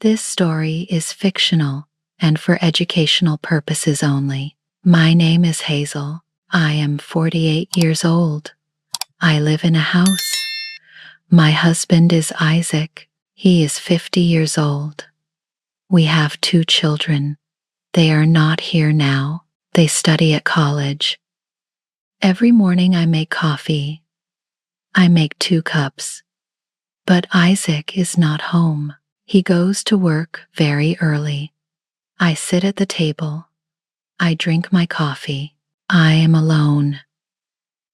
This story is fictional and for educational purposes only. My name is Hazel. I am 48 years old. I live in a house. My husband is Isaac. He is 50 years old. We have 2 children. They are not here now. They study at college. Every morning I make coffee. I make 2 cups. But Isaac is not home. He goes to work very early. I sit at the table. I drink my coffee. I am alone.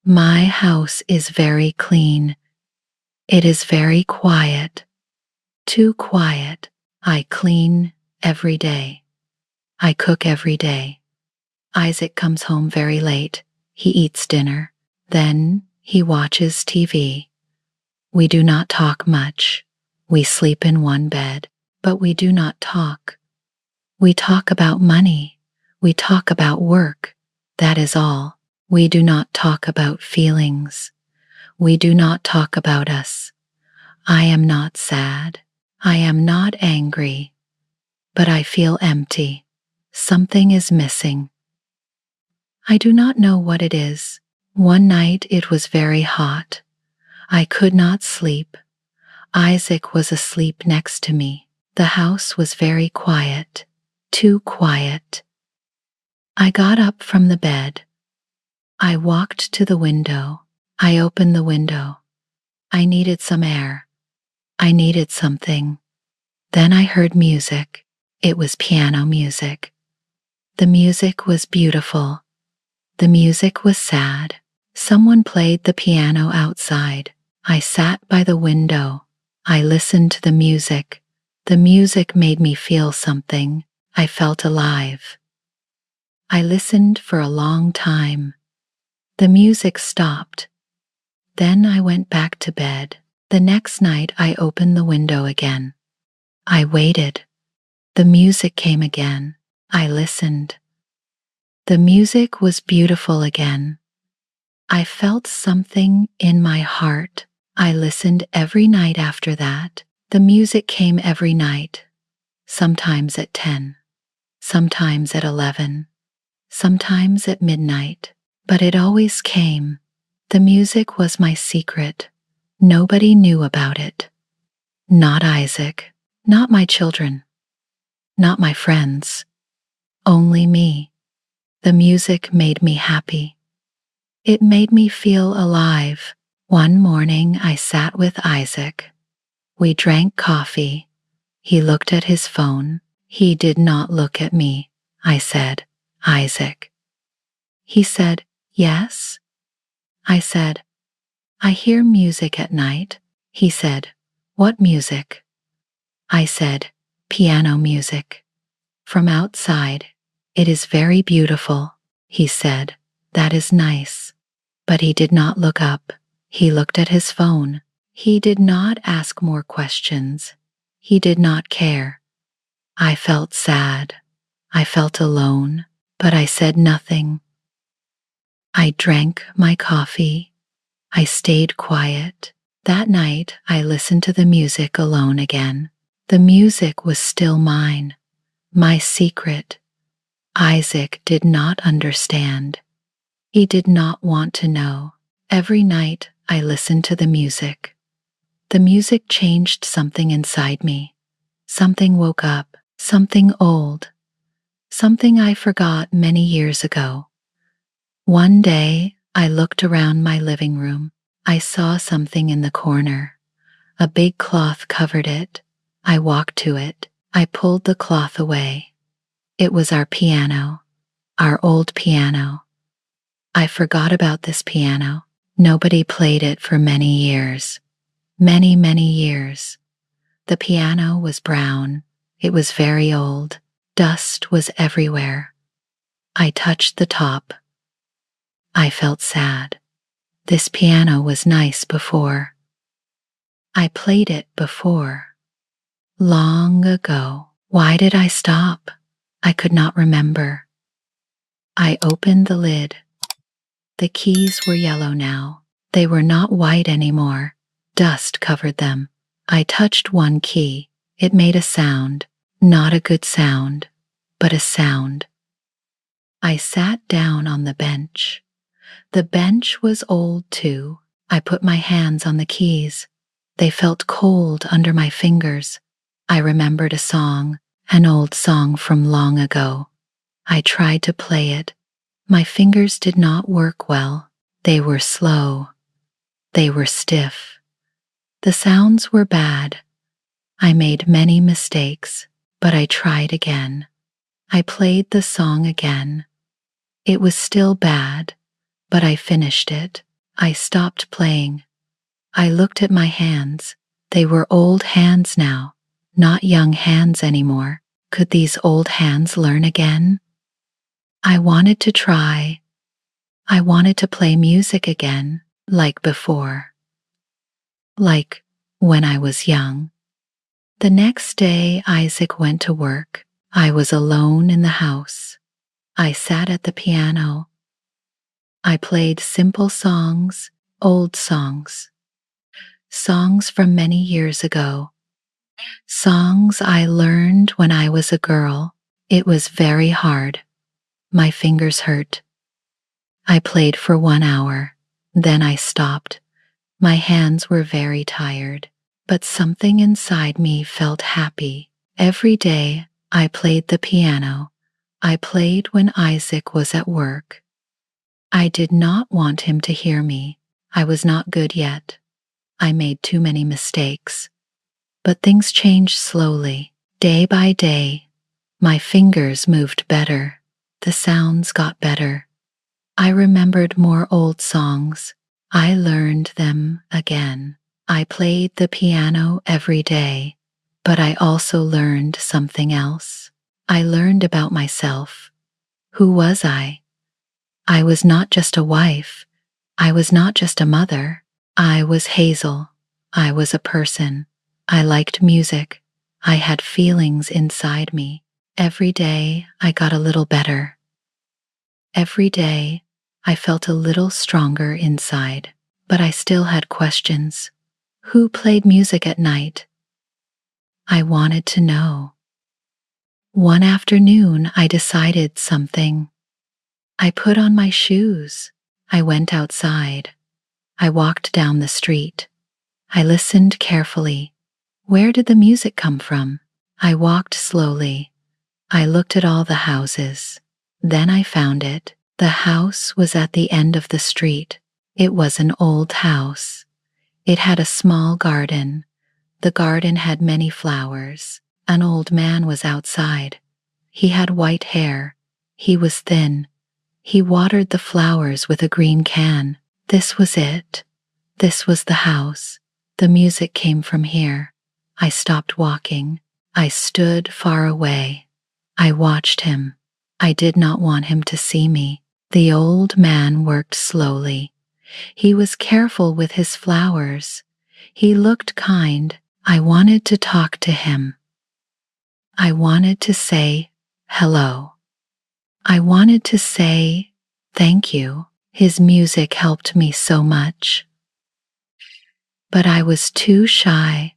My house is very clean. It is very quiet. Too quiet. I clean every day. I cook every day. Isaac comes home very late. He eats dinner. Then he watches TV. We do not talk much. We sleep in one bed, but we do not talk. We talk about money. We talk about work. That is all. We do not talk about feelings. We do not talk about us. I am not sad. I am not angry. But I feel empty. Something is missing. I do not know what it is. One night it was very hot. I could not sleep. Isaac was asleep next to me. The house was very quiet. Too quiet. I got up from the bed. I walked to the window. I opened the window. I needed some air. I needed something. Then I heard music. It was piano music. The music was beautiful. The music was sad. Someone played the piano outside. I sat by the window. I listened to the music. The music made me feel something. I felt alive. I listened for a long time. The music stopped. Then I went back to bed. The next night I opened the window again. I waited. The music came again. I listened. The music was beautiful again. I felt something in my heart. I listened every night after that. The music came every night. Sometimes at 10. Sometimes at 11. Sometimes at midnight. But it always came. The music was my secret. Nobody knew about it. Not Isaac. Not my children. Not my friends. Only me. The music made me happy. It made me feel alive. One morning I sat with Isaac. We drank coffee. He looked at his phone. He did not look at me. I said, "Isaac." He said, "Yes?" I said, "I hear music at night." He said, "What music?" I said, "Piano music. From outside. It is very beautiful." He said, "That is nice." But he did not look up. He looked at his phone. He did not ask more questions. He did not care. I felt sad. I felt alone, but I said nothing. I drank my coffee. I stayed quiet. That night, I listened to the music alone again. The music was still mine, my secret. Isaac did not understand. He did not want to know. Every night, I listened to the music. The music changed something inside me. Something woke up, something old, something I forgot many years ago. One day, I looked around my living room. I saw something in the corner. A big cloth covered it. I walked to it. I pulled the cloth away. It was our piano, our old piano. I forgot about this piano. Nobody played it for many years. Many, many years. The piano was brown. It was very old. Dust was everywhere. I touched the top. I felt sad. This piano was nice before. I played it before. Long ago. Why did I stop? I could not remember. I opened the lid. The keys were yellow now. They were not white anymore. Dust covered them. I touched one key. It made a sound, not a good sound, but a sound. I sat down on the bench. The bench was old too. I put my hands on the keys. They felt cold under my fingers. I remembered a song, an old song from long ago. I tried to play it. My fingers did not work well. They were slow. They were stiff. The sounds were bad. I made many mistakes, but I tried again. I played the song again. It was still bad, but I finished it. I stopped playing. I looked at my hands. They were old hands now, not young hands anymore. Could these old hands learn again? I wanted to try. I wanted to play music again, like before. Like when I was young. The next day, Isaac went to work. I was alone in the house. I sat at the piano. I played simple songs, old songs. Songs from many years ago. Songs I learned when I was a girl. It was very hard. My fingers hurt. I played for 1 hour. Then I stopped. My hands were very tired, but something inside me felt happy. Every day, I played the piano. I played when Isaac was at work. I did not want him to hear me. I was not good yet. I made too many mistakes. But things changed slowly, day by day. My fingers moved better. The sounds got better. I remembered more old songs. I learned them again. I played the piano every day, but I also learned something else. I learned about myself. Who was I? I was not just a wife. I was not just a mother. I was Hazel. I was a person. I liked music. I had feelings inside me. Every day I got a little better. Every day I felt a little stronger inside, but I still had questions. Who played music at night? I wanted to know. One afternoon I decided something. I put on my shoes. I went outside. I walked down the street. I listened carefully. Where did the music come from? I walked slowly. I looked at all the houses. Then I found it. The house was at the end of the street. It was an old house. It had a small garden. The garden had many flowers. An old man was outside. He had white hair. He was thin. He watered the flowers with a green can. This was it. This was the house. The music came from here. I stopped walking. I stood far away. I watched him. I did not want him to see me. The old man worked slowly. He was careful with his flowers. He looked kind. I wanted to talk to him. I wanted to say hello. I wanted to say thank you. His music helped me so much. But I was too shy.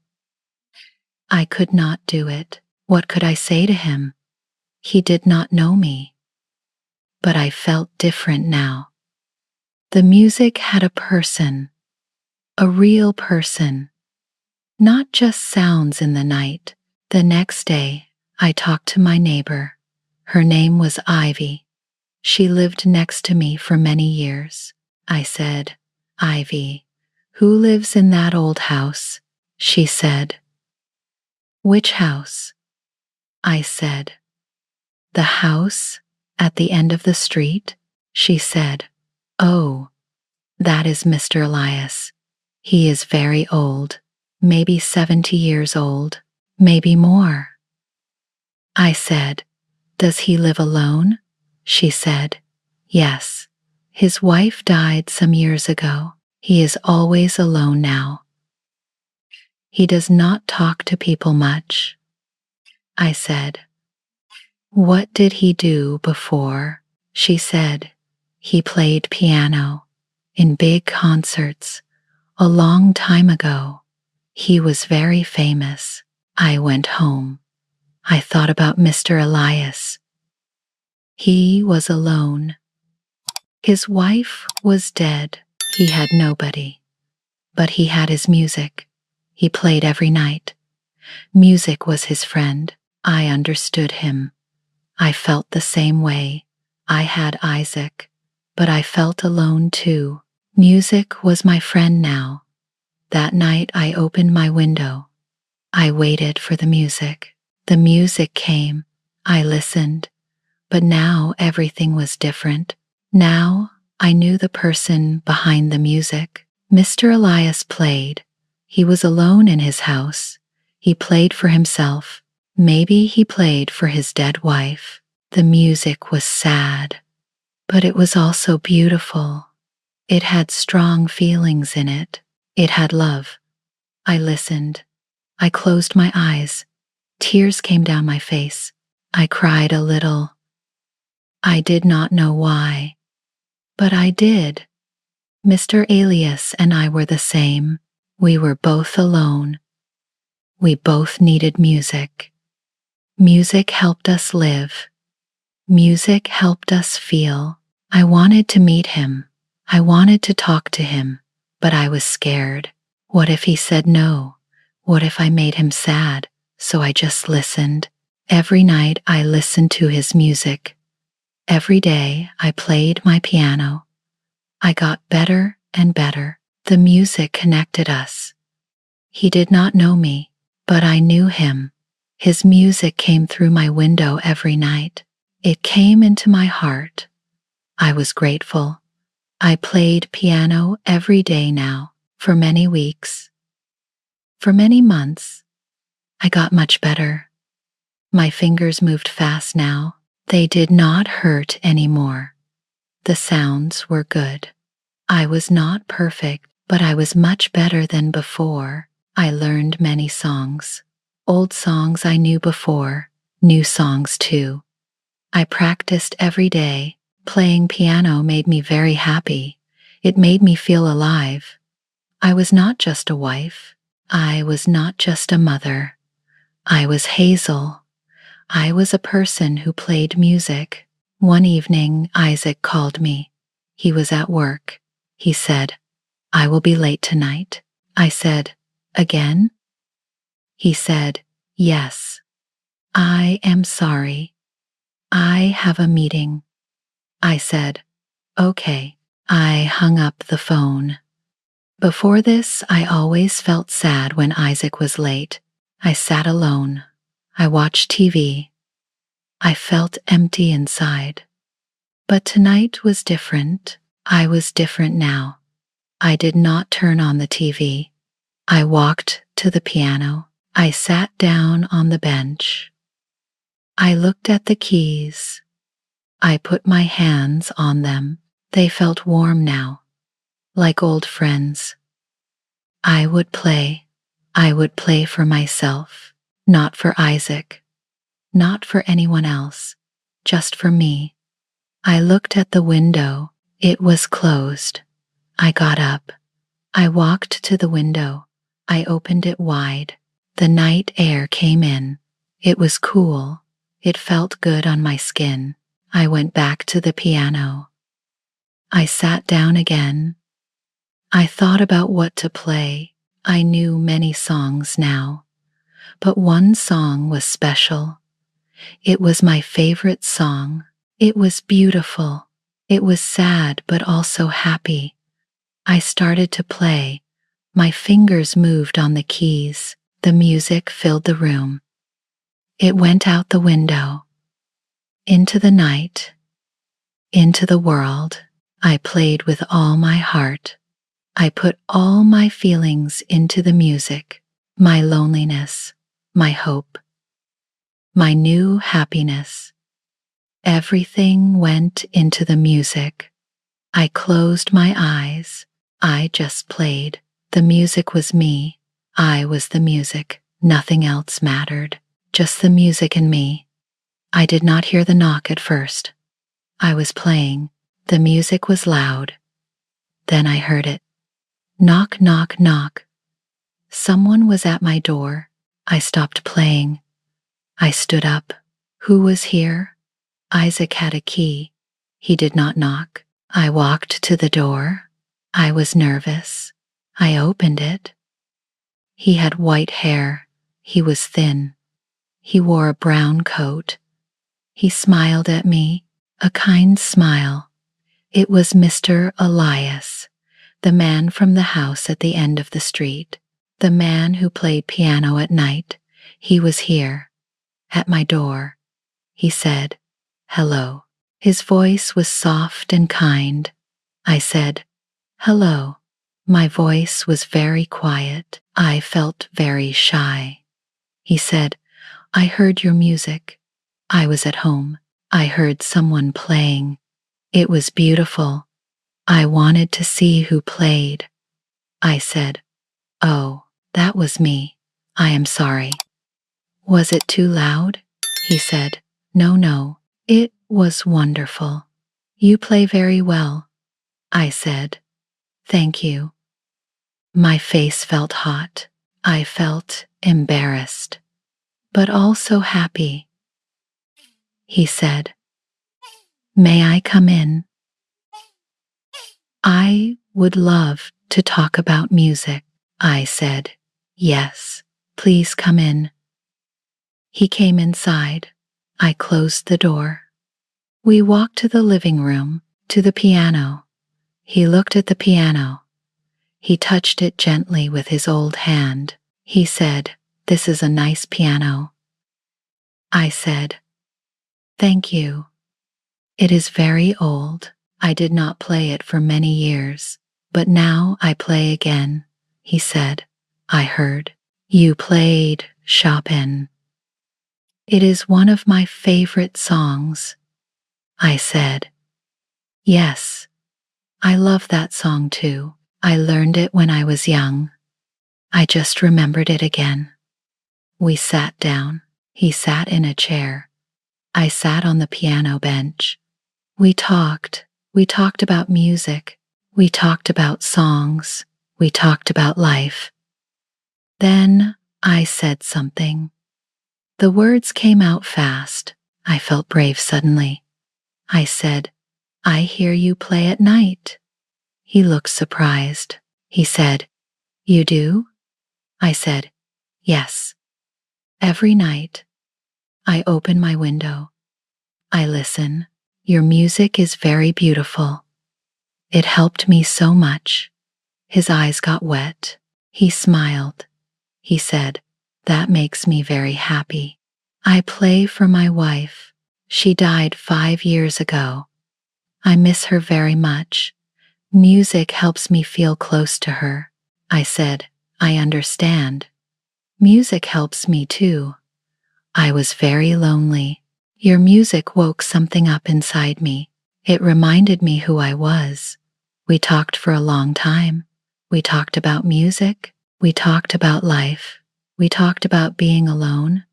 I could not do it. What could I say to him? He did not know me. But I felt different now. The music had a person, a real person, not just sounds in the night. The next day, I talked to my neighbor. Her name was Ivy. She lived next to me for many years. I said, Ivy, who lives in that old house? She said, which house? I said, the house at the end of the street. She said, oh, that is Mr. Elias. He is very old, maybe 70 years old, maybe more. I said, does he live alone? She said, yes. His wife died some years ago. He is always alone now. He does not talk to people much. I said, what did he do before? She said, he played piano in big concerts a long time ago. He was very famous. I went home. I thought about Mr. Elias. He was alone. His wife was dead. He had nobody. But he had his music. He played every night. Music was his friend. I understood him. I felt the same way. I had Isaac, but I felt alone too. Music was my friend now. That night I opened my window. I waited for the music. The music came. I listened. But now everything was different. Now I knew the person behind the music. Mr. Elias played. He was alone in his house. He played for himself. Maybe he played for his dead wife. The music was sad, but it was also beautiful. It had strong feelings in it. It had love. I listened. I closed my eyes. Tears came down my face. I cried a little. I did not know why, but I did. Mr. Elias and I were the same. We were both alone. We both needed music. Music helped us live. Music helped us feel. I wanted to meet him. I wanted to talk to him, but I was scared. What if he said no? What if I made him sad? So I just listened. Every night I listened to his music. Every day I played my piano. I got better and better. The music connected us. He did not know me, but I knew him. His music came through my window every night. It came into my heart. I was grateful. I played piano every day now, for many weeks. For many months, I got much better. My fingers moved fast now. They did not hurt anymore. The sounds were good. I was not perfect, but I was much better than before. I learned many songs. Old songs I knew before, new songs too. I practiced every day. Playing piano made me very happy. It made me feel alive. I was not just a wife. I was not just a mother. I was Hazel. I was a person who played music. One evening, Isaac called me. He was at work. He said, "I will be late tonight." I said, "Again?" He said, "Yes. I am sorry. I have a meeting." I said, "Okay." I hung up the phone. Before this, I always felt sad when Isaac was late. I sat alone. I watched TV. I felt empty inside. But tonight was different. I was different now. I did not turn on the TV. I walked to the piano. I sat down on the bench. I looked at the keys. I put my hands on them. They felt warm now, like old friends. I would play. I would play for myself, not for Isaac, not for anyone else, just for me. I looked at the window. It was closed. I got up. I walked to the window. I opened it wide. The night air came in. It was cool. It felt good on my skin. I went back to the piano. I sat down again. I thought about what to play. I knew many songs now, but one song was special. It was my favorite song. It was beautiful. It was sad, but also happy. I started to play. My fingers moved on the keys. The music filled the room. It went out the window, into the night, into the world. I played with all my heart. I put all my feelings into the music, my loneliness, my hope, my new happiness. Everything went into the music. I closed my eyes. I just played. The music was me. I was the music. Nothing else mattered. Just the music and me. I did not hear the knock at first. I was playing. The music was loud. Then I heard it. Knock, knock, knock. Someone was at my door. I stopped playing. I stood up. Who was here? Isaac had a key. He did not knock. I walked to the door. I was nervous. I opened it. He had white hair. He was thin. He wore a brown coat. He smiled at me, a kind smile. It was Mr. Elias, the man from the house at the end of the street, the man who played piano at night. He was here, at my door. He said, "Hello." His voice was soft and kind. I said, "Hello." My voice was very quiet. I felt very shy. He said, "I heard your music. I was at home. I heard someone playing. It was beautiful. I wanted to see who played." I said, "Oh, that was me. I am sorry." "Was it too loud?" He said, No, it was wonderful. You play very well." I said, "Thank you." My face felt hot. I felt embarrassed, but also happy. He said, "May I come in?" "I would love to talk about music." I said, "Yes, please come in." He came inside. I closed the door. We walked to the living room, to the piano. He looked at the piano. He touched it gently with his old hand. He said, "This is a nice piano." I said, "Thank you." "It is very old. I did not play it for many years, but now I play again." He said, "I heard you played Chopin. It is one of my favorite songs." I said, "Yes, I love that song too. I learned it when I was young. I just remembered it again." We sat down. He sat in a chair. I sat on the piano bench. We talked. We talked about music. We talked about songs. We talked about life. Then I said something. The words came out fast. I felt brave suddenly. I said, "I hear you play at night." He looked surprised. He said, "You do?" I said, "Yes. Every night. I open my window. I listen. Your music is very beautiful. It helped me so much." His eyes got wet. He smiled. He said, "That makes me very happy. I play for my wife. She died 5 years ago. I miss her very much. Music helps me feel close to her." I said, "I understand. Music helps me too. I was very lonely. Your music woke something up inside me. It reminded me who I was." We talked for a long time. We talked about music. We talked about life. We talked about being alone.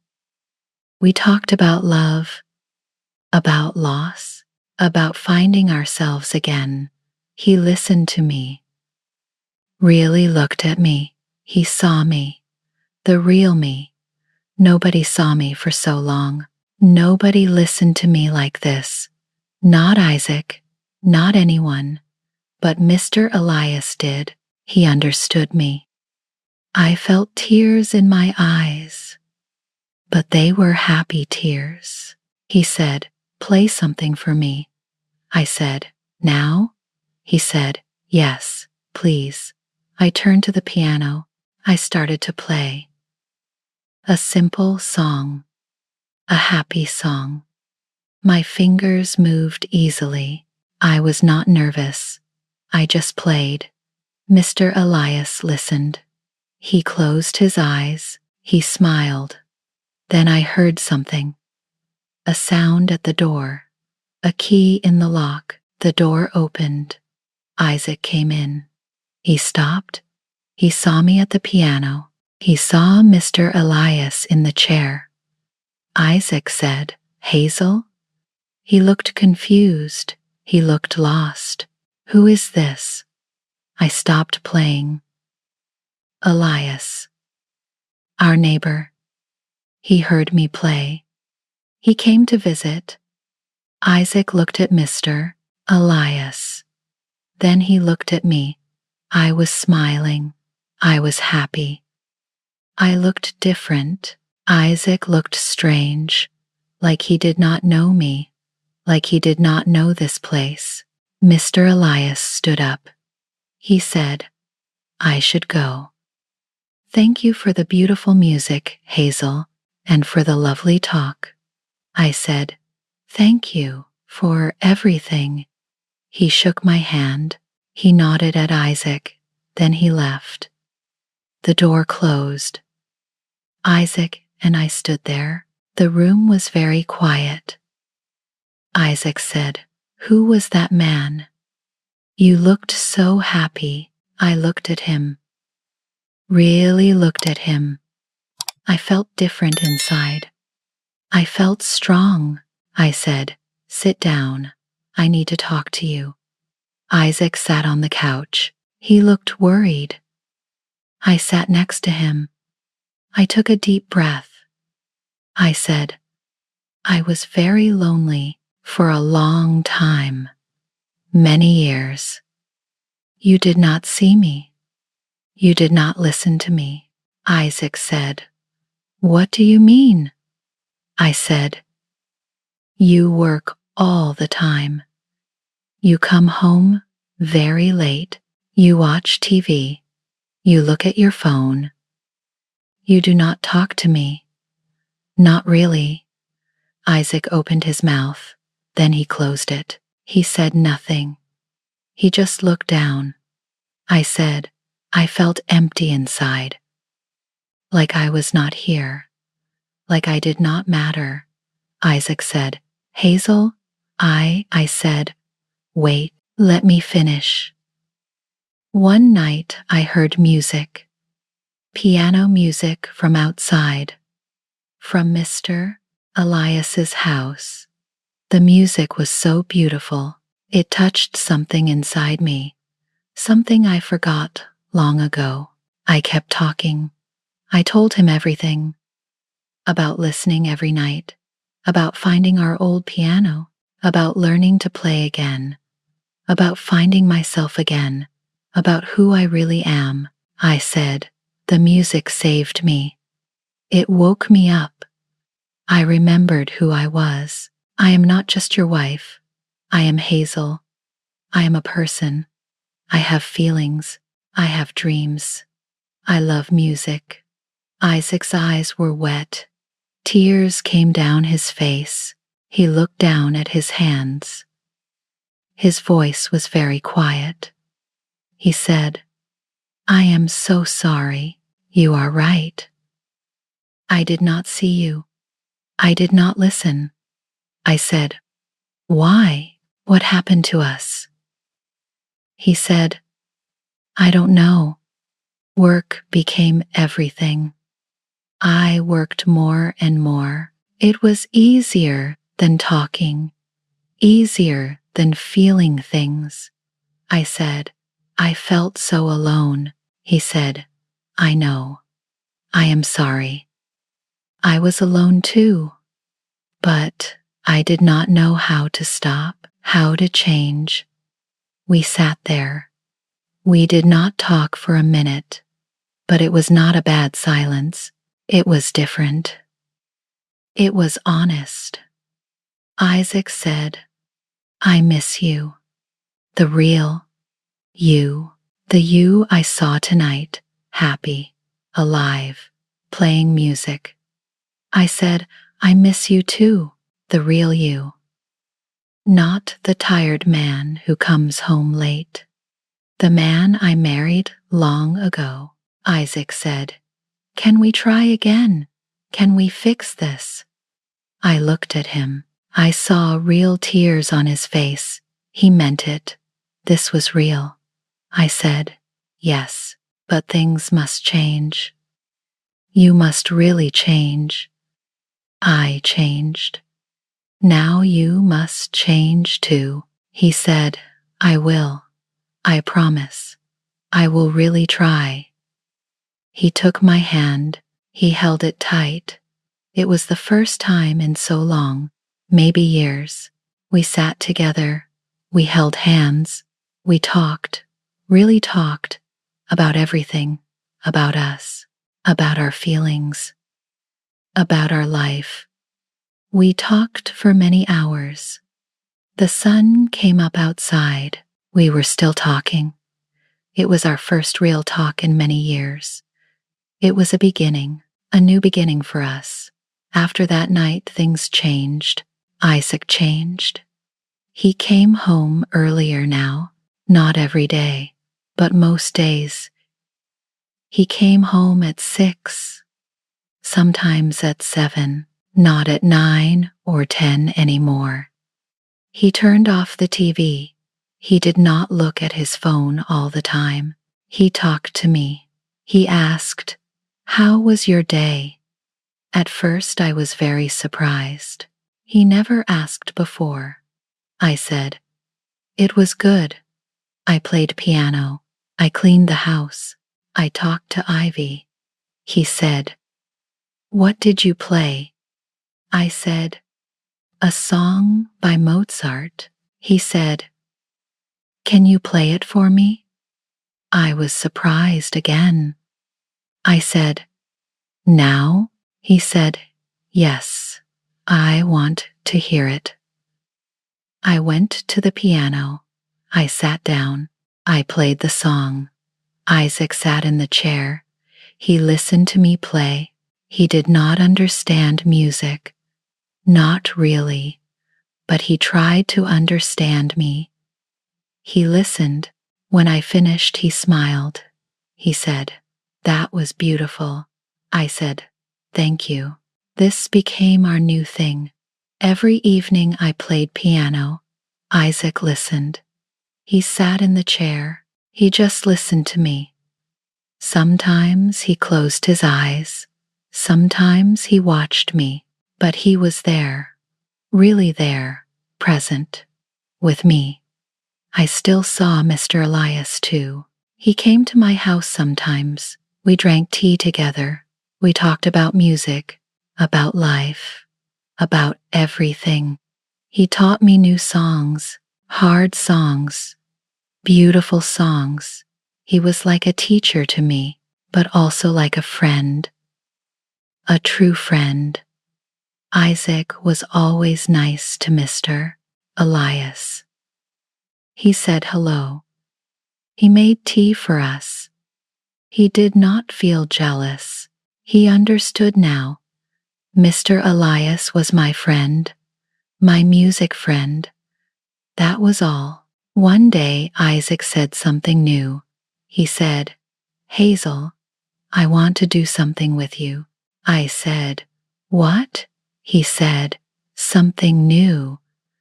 We talked about love, about loss, about finding ourselves again. He listened to me, really looked at me. He saw me, the real me. Nobody saw me for so long. Nobody listened to me like this. Not Isaac, not anyone, but Mr. Elias did. He understood me. I felt tears in my eyes, but they were happy tears. He said, "Play something for me." I said, "Now?" He said, "Yes, please." I turned to the piano. I started to play. A simple song, a happy song. My fingers moved easily. I was not nervous. I just played. Mr. Elias listened. He closed his eyes. He smiled. Then I heard something. A sound at the door. A key in the lock. The door opened. Isaac came in. He stopped. He saw me at the piano. He saw Mr. Elias in the chair. Isaac said, "Hazel?" He looked confused. He looked lost. "Who is this?" I stopped playing. "Elias, our neighbor." He heard me play. He came to visit. Isaac looked at Mr. Elias. Then he looked at me. I was smiling. I was happy. I looked different. Isaac looked strange, like he did not know me, like he did not know this place. Mr. Elias stood up. He said, I should go. Thank you for the beautiful music, Hazel, and for the lovely talk. I said, thank you for everything. He shook my hand. He nodded at Isaac. Then he left. The door closed. Isaac and I stood there. The room was very quiet. Isaac said, who was that man? You looked so happy. I looked at him. Really looked at him. I felt different inside. I felt strong. I said, sit down. I need to talk to you. Isaac sat on the couch. He looked worried. I sat next to him. I took a deep breath. I said, I was very lonely for a long time, many years. You did not see me. You did not listen to me. Isaac said, what do you mean? I said, you work all the time. You come home very late. You watch TV. You look at your phone. You do not talk to me. Not really. Isaac opened his mouth. Then he closed it. He said nothing. He just looked down. I said, I felt empty inside. Like I was not here. Like I did not matter. Isaac said, Hazel, I said, wait, let me finish. One night I heard music. Piano music from outside. From Mr. Elias's house. The music was so beautiful. It touched something inside me. Something I forgot long ago. I kept talking. I told him everything. About listening every night. About finding our old piano. About learning to play again. About finding myself again. About who I really am. I said, the music saved me. It woke me up. I remembered who I was. I am not just your wife. I am Hazel. I am a person. I have feelings. I have dreams. I love music. Isaac's eyes were wet. Tears came down his face. He looked down at his hands. His voice was very quiet. He said, I am so sorry. You are right. I did not see you. I did not listen. I said, why? What happened to us? He said, I don't know. Work became everything. I worked more and more. It was easier than talking, easier than feeling things. I said, I felt so alone. He said, I know. I am sorry. I was alone too. But I did not know how to stop, how to change. We sat there. We did not talk for a minute, but it was not a bad silence. It was different. It was honest. Isaac said, I miss you. The real you. The you I saw tonight, happy, alive, playing music. I said, I miss you too, the real you. Not the tired man who comes home late. The man I married long ago. Isaac said, can we try again? Can we fix this? I looked at him. I saw real tears on his face. He meant it. This was real. I said, yes, but things must change. You must really change. I changed. Now you must change too. He said, I will. I promise. I will really try. He took my hand. He held it tight. It was the first time in so long, maybe years. We sat together, we held hands, we talked, really talked, about everything, about us, about our feelings, about our life. We talked for many hours. The sun came up outside. We were still talking. It was our first real talk in many years. It was a beginning, a new beginning for us. After that night, things changed. Isaac changed. He came home earlier now, not every day, but most days. He came home at 6, sometimes at 7, not at 9 or 10 anymore. He turned off the TV. He did not look at his phone all the time. He talked to me. He asked, "How was your day?" At first I was very surprised. He never asked before. I said, "It was good. I played piano. I cleaned the house. I talked to Ivy." He said, "What did you play?" I said, "A song by Mozart." He said, "Can you play it for me?" I was surprised again. I said, "Now?" He said, "Yes, I want to hear it." I went to the piano. I sat down. I played the song. Isaac sat in the chair. He listened to me play. He did not understand music. Not really, but he tried to understand me. He listened. When I finished, he smiled. He said, "That was beautiful." I said, "Thank you." This became our new thing. Every evening I played piano. Isaac listened. He sat in the chair. He just listened to me. Sometimes he closed his eyes. Sometimes he watched me, but he was there, really there, present, with me. I still saw Mr. Elias too. He came to my house sometimes. We drank tea together. We talked about music, about life, about everything. He taught me new songs, hard songs, beautiful songs. He was like a teacher to me, but also like a friend, a true friend. Isaac was always nice to Mr. Elias. He said hello. He made tea for us. He did not feel jealous. He understood now. Mr. Elias was my friend, my music friend. That was all. One day Isaac said something new. He said, "Hazel, I want to do something with you." I said, "What?" He said, "Something new,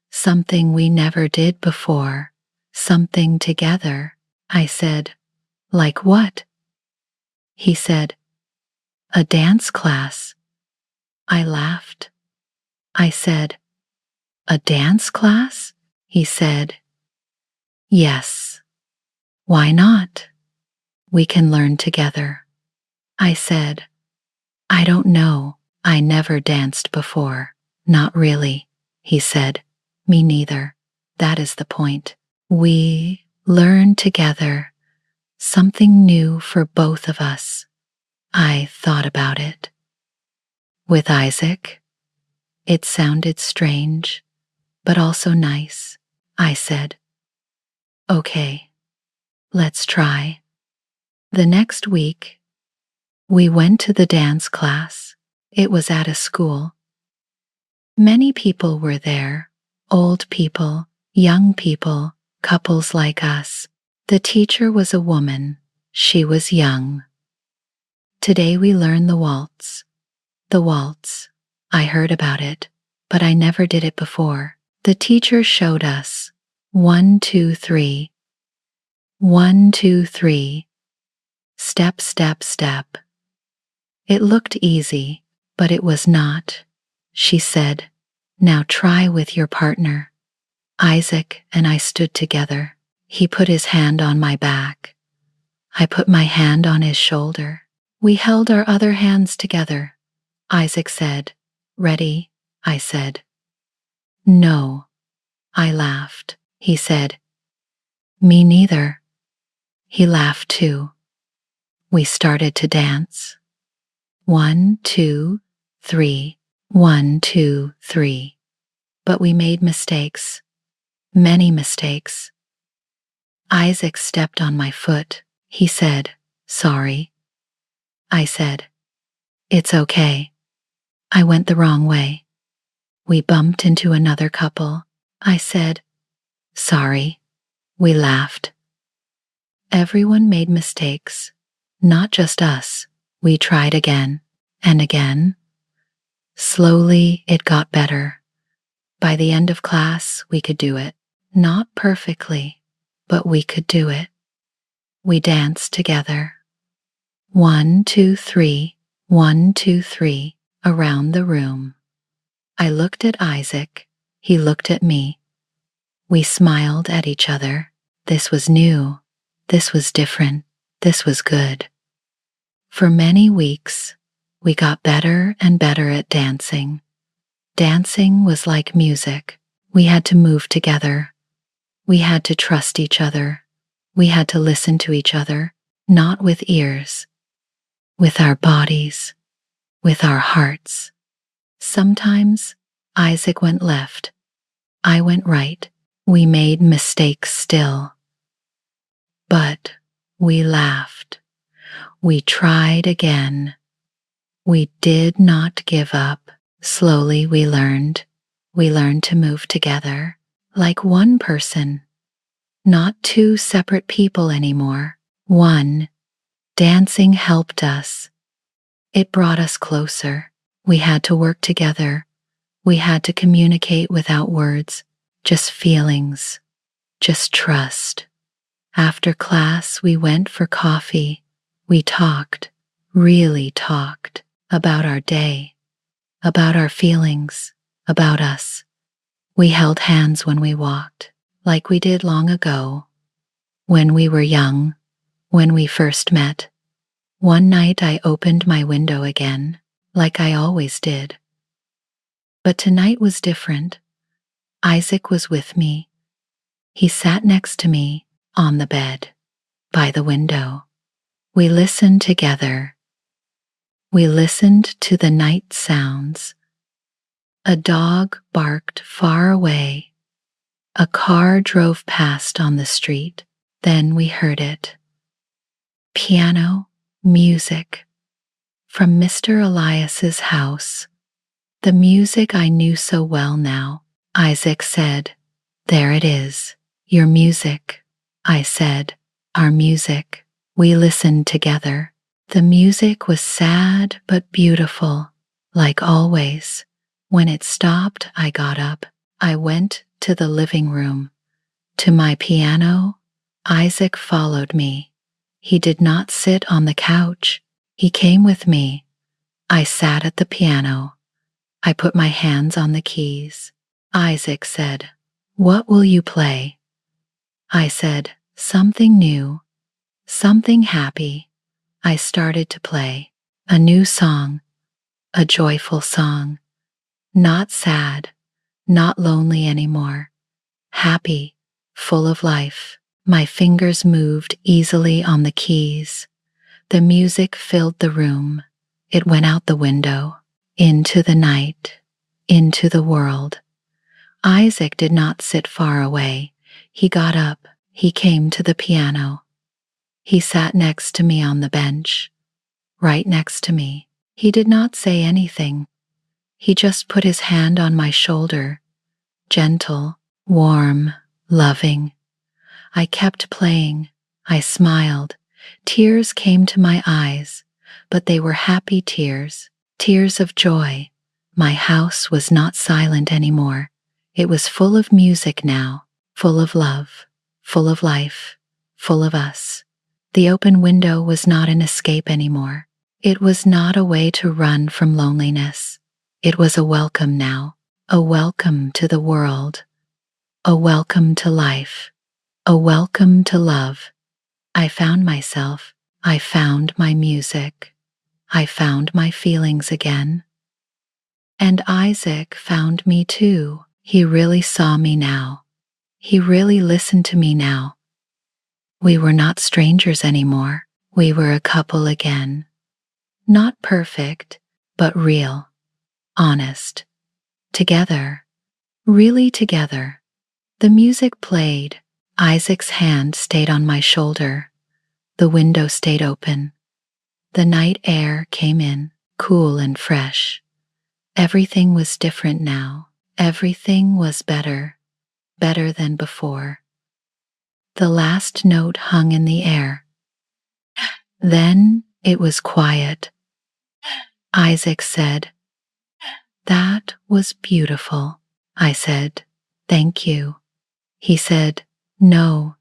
something we never did before, something together." I said, "Like what?" He said, "A dance class." I laughed. I said, "A dance class?" He said, "Yes. Why not? We can learn together." I said, "I don't know. I never danced before." "Not really," he said. "Me neither. That is the point. We learn together, something new for both of us." I thought about it. With Isaac, it sounded strange, but also nice. I said, "Okay, let's try." The next week, we went to the dance class. It was at a school. Many people were there, old people, young people, couples like us. The teacher was a woman. She was young. Today we learn the waltz. The waltz. I heard about it, but I never did it before. The teacher showed us 1, 2, 3. 1, 2, 3. Step, step, step. It looked easy, but it was not. She said, "Now try with your partner." Isaac and I stood together. He put his hand on my back. I put my hand on his shoulder. We held our other hands together. Isaac said, Ready? I said. No. I laughed. He said, Me neither. He laughed too. We started to dance. 1, 2, 3. 1, 2, 3. But we made mistakes. Many mistakes. Isaac stepped on my foot. He said, Sorry. I said, It's okay. I went the wrong way. We bumped into another couple. I said, Sorry. We laughed. Everyone made mistakes. Not just us. We tried again and again. Slowly, it got better. By the end of class, we could do it. Not perfectly, but we could do it. We danced together. 1, 2, 3. 1, 2, 3. Around the room. I looked at Isaac. He looked at me. We smiled at each other. This was new. This was different. This was good. For many weeks, we got better and better at dancing. Dancing was like music. We had to move together. We had to trust each other. We had to listen to each other, not with ears, with our bodies, with our hearts. Sometimes Isaac went left. I went right. We made mistakes still. But we laughed. We tried again. We did not give up. Slowly we learned. We learned to move together, like one person. Not two separate people anymore. One. Dancing helped us. It brought us closer. We had to work together. We had to communicate without words, just feelings, just trust. After class, we went for coffee. We talked, really talked, about our day, about our feelings, about us. We held hands when we walked, like we did long ago, when we were young, when we first met. One night I opened my window again, like I always did. But tonight was different. Isaac was with me. He sat next to me on the bed, by the window. We listened together. We listened to the night sounds. A dog barked far away. A car drove past on the street. Then we heard it. Piano, music, from Mr. Elias's house. The music I knew so well now. Isaac said, There it is, your music. I said, Our music. We listened together. The music was sad but beautiful, like always. When it stopped, I got up. I went to the living room. To my piano. Isaac followed me. He did not sit on the couch. He came with me. I sat at the piano. I put my hands on the keys. Isaac said, What will you play? I said, Something new, something happy. I started to play a new song, a joyful song. Not sad, not lonely anymore. Happy, full of life. My fingers moved easily on the keys. The music filled the room. It went out the window, into the night, into the world. Isaac did not sit far away. He got up. He came to the piano. He sat next to me on the bench, right next to me. He did not say anything. He just put his hand on my shoulder, gentle, warm, loving. I kept playing. I smiled. Tears came to my eyes, but they were happy tears, tears of joy. My house was not silent anymore. It was full of music now, full of love, full of life, full of us. The open window was not an escape anymore. It was not a way to run from loneliness. It was a welcome now, a welcome to the world, a welcome to life, a welcome to love. I found myself. I found my music. I found my feelings again. And Isaac found me too. He really saw me now. He really listened to me now. We were not strangers anymore. We were a couple again. Not perfect, but real, honest. Together, really together. The music played. Isaac's hand stayed on my shoulder. The window stayed open. The night air came in, cool and fresh. Everything was different now. Everything was better, better than before. The last note hung in the air. Then it was quiet. Isaac said, "That was beautiful." I said, "Thank you." He said, "No,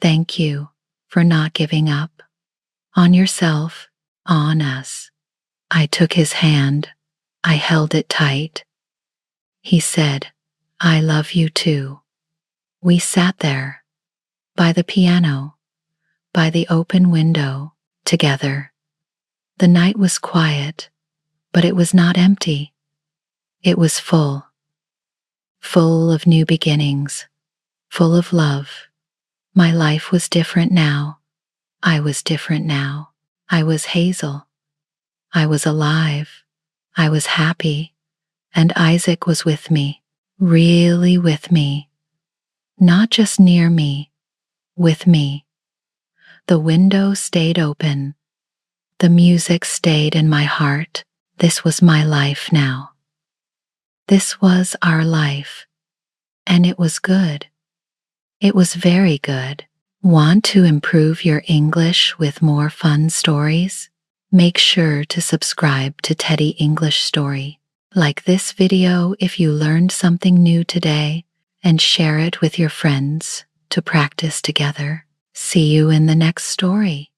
thank you for not giving up on yourself, on us." I took his hand. I held it tight. He said, "I love you too." We sat there, by the piano, by the open window, together. The night was quiet, but it was not empty. It was full, full of new beginnings, full of love. My life was different now. I was different now. I was Hazel. I was alive. I was happy. And Isaac was with me, really with me. Not just near me, with me. The window stayed open. The music stayed in my heart. This was my life now. This was our life. And it was good. It was very good. Want to improve your English with more fun stories? Make sure to subscribe to Teddy English Story. Like this video if you learned something new today, and share it with your friends to practice together. See you in the next story.